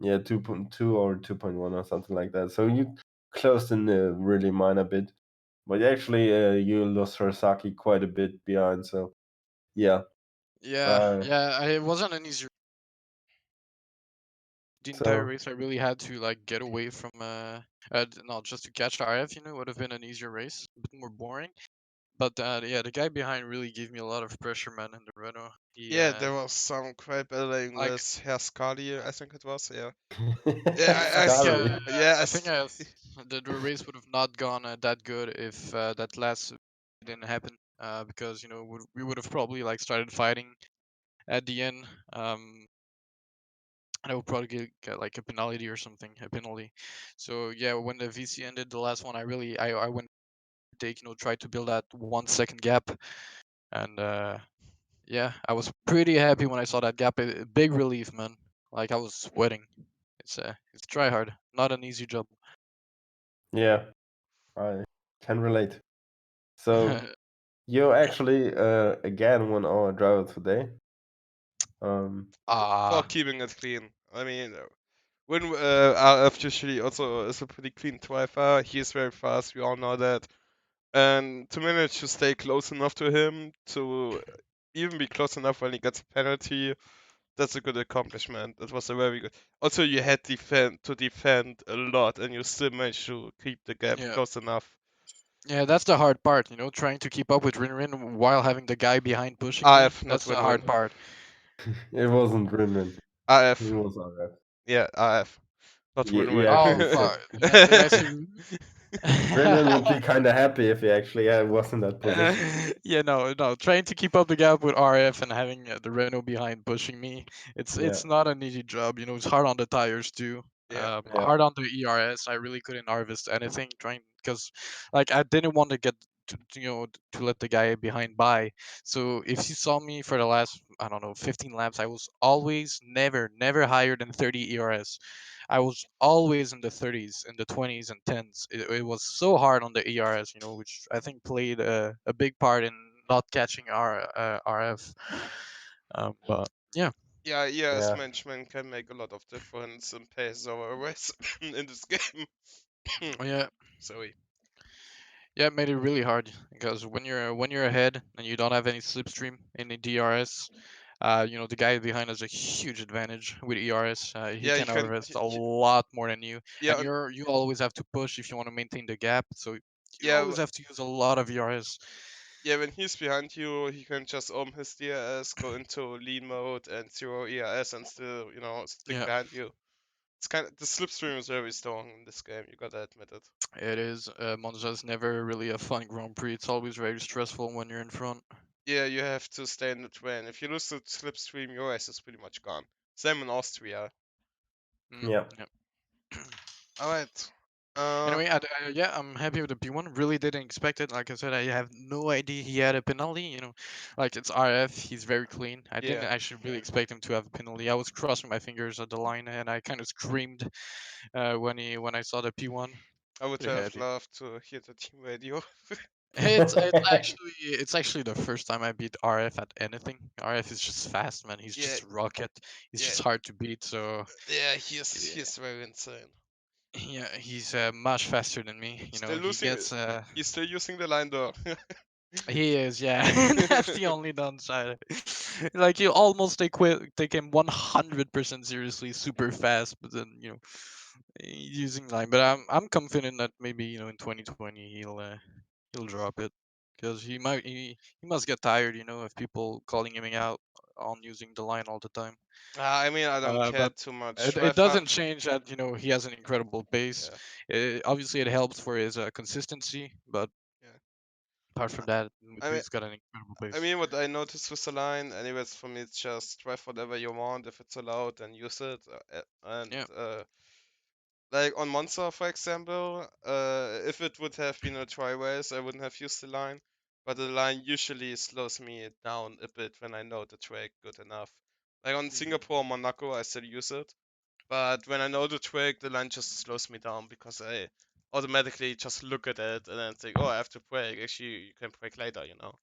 yeah 2.2 or 2.1 or something like that. So you closed in a really minor bit, but actually you lost Hirosaki quite a bit behind. So yeah. Yeah, Uh, yeah. It wasn't an easy the entire so race. I really had to like get away from no, just to catch RF. It would have been an easier race, a bit more boring. But yeah, the guy behind really gave me a lot of pressure, man. In the Renault, he Yeah, there was some great battling like with Herr Scali, I think it was, yeah. I think Scary. Yeah, I think the race would have not gone that good if that last didn't happen. Because we would have probably like started fighting at the end. And I would probably get like a penalty or something, a penalty. So yeah, when the VC ended, the last one, I went take try to build that 1 second gap, and yeah, I was pretty happy when I saw that gap. A big relief, man. Like I was sweating. It's try hard, not an easy job. Yeah, I can relate. So You actually again won our driver today. For Ah, keeping it clean. I mean, when RF usually also is a pretty clean driver. He is very fast. We all know that. And to manage to stay close enough to him, to even be close enough when he gets a penalty, that's a good accomplishment. That was a very good. Also, you had defend a lot, and you still managed to keep the gap yeah. close enough. Yeah, that's the hard part, trying to keep up with Rin Rin while having the guy behind pushing me. RF, not That's the win hard win. part. it wasn't Rinrin. He RF, was RF. yeah, RF, not Yeah, win he win. Oh actually said. fuck! Did I say? Rinrin would be kind of happy if he actually was in that position. Yeah, no, no. Trying to keep up the gap with RF and having the Renault behind pushing me, it's Yeah, it's not an easy job. It's hard on the tires too. Yeah, yeah, Hard on the ERS. I really couldn't harvest anything trying because, like, I didn't want to get to let the guy behind by. So if you saw me for the last, I don't know, 15 laps, I was always never higher than 30 ERS. I was always in the 30s, in the 20s and 10s. It was so hard on the ERS, which I think played a big part in not catching our RF. But yeah, yeah, yes, yeah, management can make a lot of difference in pace or race in this game. yeah, Sorry. yeah, it made it really hard because when you're ahead and you don't have any slipstream in the DRS, the guy behind has a huge advantage with ERS. He Yeah, you can can. harvest a lot more than you, Yeah, and you always have to push if you want to maintain the gap. So you yeah, always have to use a lot of ERS. yeah. When he's behind you, he can just his DRS, go into lean mode, and zero ERS, and still, stick Yeah, behind you. It's kind of the slipstream is very strong in this game. You gotta admit it. it is. Monza is never really a fun Grand Prix. It's always very stressful when you're in front. Yeah, you have to stay in the train. If you lose the slipstream, your race is pretty much gone. Same in Austria. Mm, yeah. yeah. All right. Uh, Anyway, yeah, I'm happy with the P1. Really didn't expect it. Like I said, I have no idea he had a penalty. Like it's RF. He's very clean. I didn't yeah. actually really expect him to have a penalty. I was crossing my fingers at the line, and I kind of screamed when I saw the P1. I would Pretty have happy. loved to hear the team radio. It's actually the first time I beat RF at anything. RF is just fast, man. He's Yeah, just rocket. He's yeah, just hard to beat. So yeah. He's yeah, he's very insane. yeah, he's much faster than me. Still He losing. gets He's still using the line door. He is, yeah. That's the only downside. Like you almost take him 100% seriously, super fast, but then using line. But I'm confident that maybe in 2020 he'll drop it because he must get tired, of people calling him out on using the line all the time. I mean, I don't care But too much. it doesn't change that he has an incredible pace. Yeah, Obviously, it helps for his consistency, but yeah. apart from that, I mean, he's got an incredible I pace. mean, what I noticed with the line, anyways, for me, it's just drive whatever you want. If it's allowed, then use it. And Yeah. like on Monza, for example, if it would have been a try race, I wouldn't have used the line. But the line usually slows me down a bit when I know the track good enough. Like on Mhm. Singapore, Monaco, I still use it. But when I know the track, the line just slows me down because I automatically just look at it and then think, oh, I have to brake. Actually, you can brake later, you know?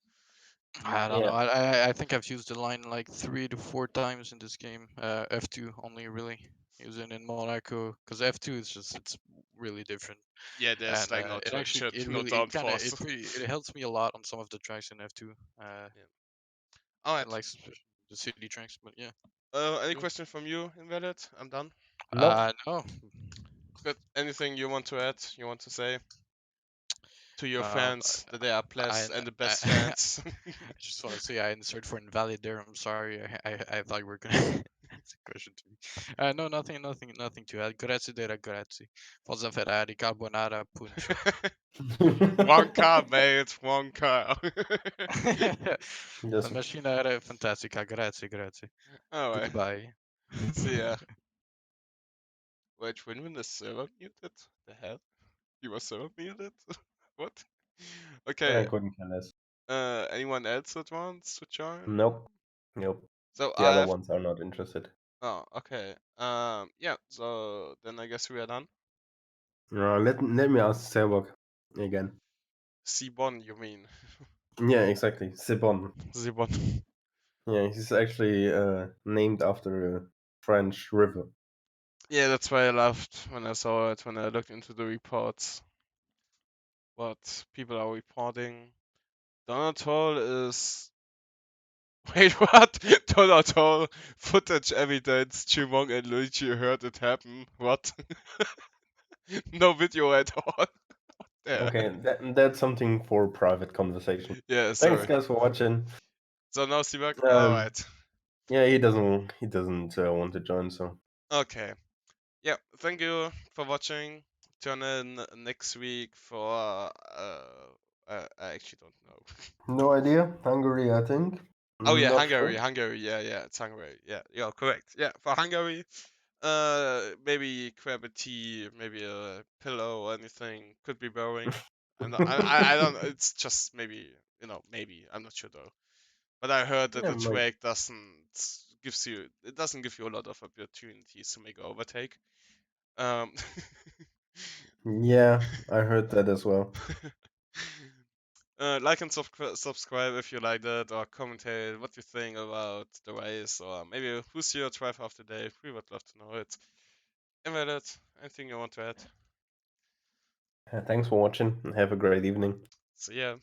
I don't know. Yeah, I think I've used the line like 3 to 4 times in this game. F2 only really using in Monaco because F2 is just it's really different, Yeah, there's and like no it actually traction, it no really it kind of downforce. it helps me a lot on some of the tracks in F2. Yeah. All right. Like especially the city tracks, but yeah. Any Cool. question from you, Invalid? I'm done. nope. No. Good. Anything you want to add? You want to say to your Um, fans that they are I, blessed and the I best fans? I just want to say I insert for invalid there. I'm sorry. I thought you were gonna ask a question to me. No, nothing to add. Grazie della grazie. Forza Ferrari, carbonara, puncho. One car, mate. One car. La Yes. macchina era fantastica. Grazie, grazie. All right. Goodbye. See ya. Wait, Winwin is server muted? The hell? He was server muted? What? I Okay. couldn't care less. Anyone else that wants to join? Nope. Nope. So The I other have. ones are not interested. Oh, okay. Yeah. So then I guess we are done. Let me ask Selbok again. C1, you mean? Yeah, exactly. Sibon. Zibon. Yeah, he's actually named after a French river. Yeah, that's why I laughed when I saw it, when I looked into the reports. What people are reporting. Donatol is. Wait, what? Donatol footage evidence Chimong and Luigi heard it happen. What? No video at all. Yeah. Okay, that's something for private conversation. Yeah, Thanks, sorry. guys, for watching. So now Seaback? Um, Alright. yeah, he doesn't want to join, so Okay. Yeah, thank you for watching. Tune in next week for I actually don't know. no idea. Hungary, I think. Oh yeah, Not Hungary, sure. Hungary. Yeah, it's Hungary. Yeah, you're correct. Yeah, for Hungary, maybe grab a tea, maybe a pillow or anything. Could be boring. I don't. It's just maybe, maybe. I'm not sure though. But I heard that Yeah, the track doesn't give you a lot of opportunities to make an overtake. Um, yeah, I heard that as well. like and subscribe if you liked it, or commentate what you think about the race, or maybe who's your driver of the day. We would love to know it. Invalid, anything you want to add? Thanks for watching and have a great evening. So yeah.